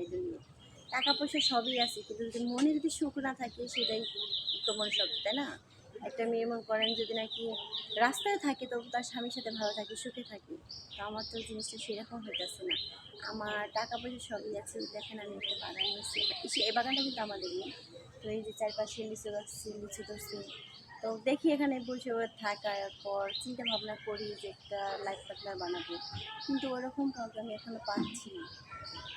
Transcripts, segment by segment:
এই দুনিয়া। টাকা পয়সা সবই আছে, কিন্তু যদি মনে যদি সুখ না থাকে সেটাই তোমার সব, তাই না? একটা মেয়ে মনে করেন যদি নাকি রাস্তায় থাকে তবু তার স্বামীর সাথে ভালো থাকে, সুখে থাকে। তো আমার তো জিনিসটা সেরকম হইতেছে না। আমার টাকা পয়সা সবই আছে, দেখেন আমি একটা বাগান নিয়েছি, এই বাগানটা কিন্তু আমাদেরই। তো এই যে চারপাশে লিচু গাছ, লিচু ধরছি। তো দেখি এখানে বসে থাকার পর চিন্তা ভাবনা করি যে একটা লাইফ পার্টনার বানাবো, কিন্তু ওরকম কাউকে আমি এখনো পাচ্ছি না।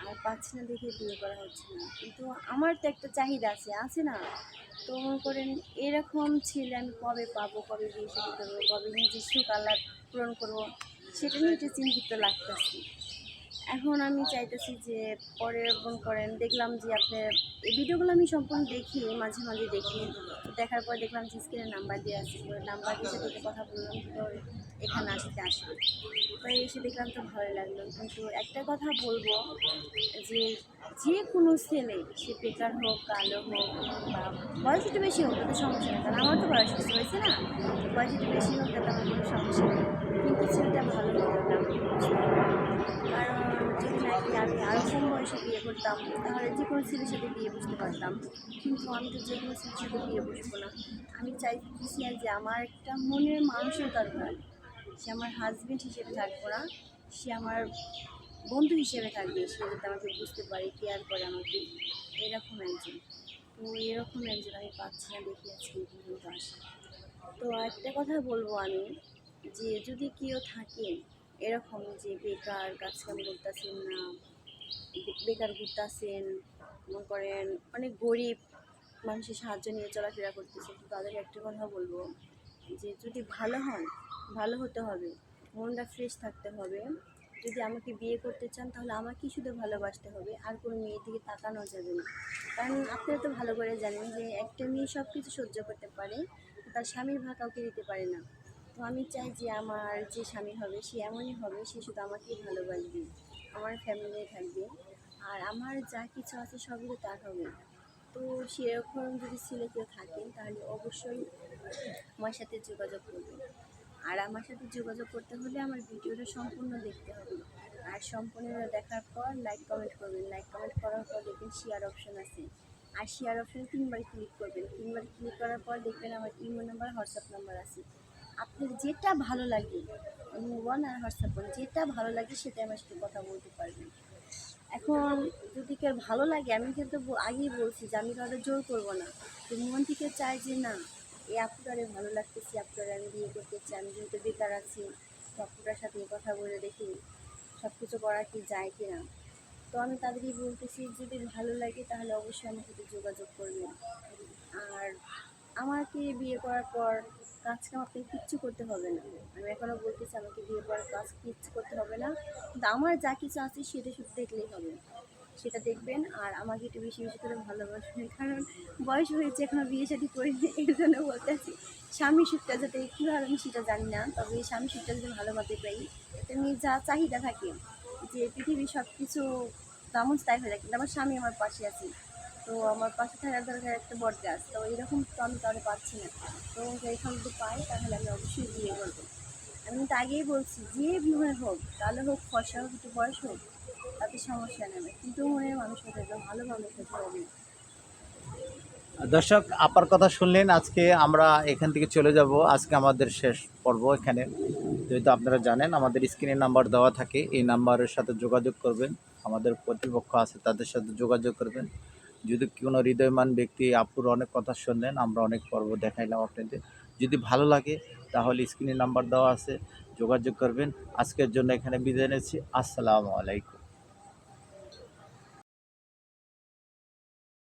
আর পাচ্ছি না দেখে বিয়ে করা হচ্ছে না। কিন্তু আমার তো একটা চাহিদা আছে, আছে না? তো মনে করেন এরকম ছেলে আমি কবে পাবো, কবে বিয়ে শাদী করবো, কবে নিজের সুখ আহ্লাদ পূরণ করবো, সেটা নিয়ে একটু চিন্তিত লাগতেছি। এখন আমি চাইতেছি যে পরে মনে করেন দেখলাম যে আপনার এই ভিডিওগুলো আমি সম্পূর্ণ দেখি, মাঝে মাঝে দেখি। তো দেখার পর দেখলাম যে স্ক্রিনে নাম্বার দেওয়া আছে, ওই নাম্বার দিয়ে সাথে কথা বললাম, তো এখানে আসে। তো এসে দেখলাম তো ভালো লাগলো। কিন্তু একটা কথা বলবো যে যে কোনো ছেলে, সে বেকার হোক, কালো হোক, বা বয়স একটু বেশি হোক, তাতে সমস্যা নেই, কারণ আমার তো বয়স বেশি হয়েছে না। বয়স একটু বেশি হোক তাতে আমার কোনো সমস্যা নেই, কিন্তু ছেলেটা ভালো হতে হবে, আমি বুঝতে হবে। কারণ যদি নাকি আমি আরও কম বয়সে বিয়ে করতাম তাহলে যে কোনো ছেলের সাথে বিয়ে বসতে পারতাম, কিন্তু আমি তো যে কোনো ছেলের সাথে বিয়ে বসবো না। আমি চাইছি যে আমার একটা মনের মানুষের দরকার। সে আমার হাজবেন্ড হিসেবে থাকবো না, সে আমার বন্ধু হিসেবে থাকবে, সে যাতে আমাকে বুঝতে পারে, কেয়ার করে আমাকে, এরকম একজন। তো এরকম একজন আমি পাচ্ছি না দেখে আজকে এই পর্যন্ত আসা। তো একটা কথা বলবো আমি, যে যদি কেউ থাকেন এরকম যে বেকার, কাজ কাম করতেছেন না, বেকার ঘুরতেছেন, মনে করেন অনেক গরিব মানুষের সাহায্য নিয়ে চলাফেরা করতেছে, তো তাদের একটা কথা বলবো যে যদি ভালো হন, ভালো হতে হবে, মনটা ফ্রেশ থাকতে হবে। যদি আমাকে বিয়ে করতে চান তাহলে আমাকেই শুধু ভালোবাসতে হবে, আর কোনো মেয়ের দিকে তাকানো যাবে না। কারণ আপনারা তো ভালো করে জানেন যে একটা মেয়ে সব কিছু সহ্য করতে পারে, তার স্বামীর ভাগ কাউকে দিতে পারে না। তো আমি চাই যে আমার যে স্বামী হবে সে এমনই হবে, সে শুধু আমাকেই ভালোবাসবে, আমার ফ্যামিলি থাকবে, আর আমার যা কিছু আছে সবই তো তার হবে। তো সেরকম যদি ছেলে কেউ থাকেন তাহলে অবশ্যই আমার সাথে যোগাযোগ করবেন। আর আমার সাথে যোগাযোগ করতে হলে আমার ভিডিওটা সম্পূর্ণ দেখতে হবে। আর সম্পূর্ণ দেখার পর লাইক কমেন্ট করবেন, লাইক কমেন্ট করার পর দেখবেন শেয়ার অপশন আছে, আর শেয়ার অপশনে 3বার ক্লিক করবেন। 3বার ক্লিক করার পর দেখবেন আমার ইমো নাম্বার, হোয়াটসঅ্যাপ নাম্বার আছে। আপনার যেটা ভালো লাগে, ইমো ওয়ান আর হোয়াটসঅ্যাপ ওয়ান, যেটা ভালো লাগে সেটা আমার সাথে কথা বলতে পারবেন। এখন যদি কেউ ভালো লাগে, আমি কিন্তু আগেই বলছি যে আমি কাউকে জোর করবো না। তো মন থেকে চাই যে না, এই আপুটারে ভালো লাগতেছি, আপুটারে আমি বিয়ে করতে চাই, আমি যেহেতু বেকার আছি, তো আপুটার সাথে কথা বলে দেখি সব কিছু করা কি যায় কি না। তো আমি তাদেরই বলতেছি যদি ভালো লাগে তাহলে অবশ্যই আমার সাথে যোগাযোগ করবেন। আর আমাকে বিয়ে করার পর কাজ কাম আপনাকে কিচ্ছু করতে হবে না। আমি এখনও বলতেছি আমাকে বিয়ে করার কাজ কিচ্ছু করতে হবে না, কিন্তু আমার যা কিছু আছে সেটা শুধু দেখলেই হবে, সেটা দেখবেন। আর আমাকে একটু বেশি বেশি করে ভালোবাসবেন, কারণ বয়স হয়েছে এখনও বিয়ে শাদী করিনি, এর জন্য বলতে আছি। স্বামী সুখটা যাতে কীভাবে আমি সেটা জানি না, তবে এই স্বামী সুখটা যদি ভালোভাবে পাই, তেমনি যা চাহিদা থাকে যে পৃথিবীর সব কিছু তেমন তাই হয়ে যায়, কিন্তু আমার স্বামী আমার পাশে আছে। তো আমার পাশে থাকার দরকার একটা বট গাছ, তো এরকম তো আমি কারো পাচ্ছি না। তো এখান যদি পাই তাহলে আমি অবশ্যই বিয়ে করবো। আমি তো আগেই বলছি যে বিয়ে হোক, কালো হোক, ফর্সা হোক, একটু বয়স হোক, তাতে সমস্যা নেই, কিন্তু মনের মানুষ হতে হবে, ভালো মানুষ হতে হবে। দর্শক, আপার কথা শুনলেন। আজকে আমরা এখান থেকে চলে যাব, আজকে আমাদের শেষ পর্ব এখানে। যেহেতু আপনারা জানেন আমাদের স্ক্রিনে নাম্বার দেওয়া থাকে, এই নাম্বারের সাথে যোগাযোগ করবেন, আমাদের কর্তৃপক্ষ আছে তাদের সাথে যোগাযোগ করবেন। যদি কোনো হৃদয়মান ব্যক্তি, আপুর অনেক কথা শুনলেন, আমরা অনেক পর্ব দেখাইলাম আপনাদের, যদি ভালো লাগে তাহলে স্ক্রিনে নাম্বার দেওয়া আছে, যোগাযোগ করবেন। আজকের জন্য এখানে বিদায় নিচ্ছি। আসসালামু আলাইকুম।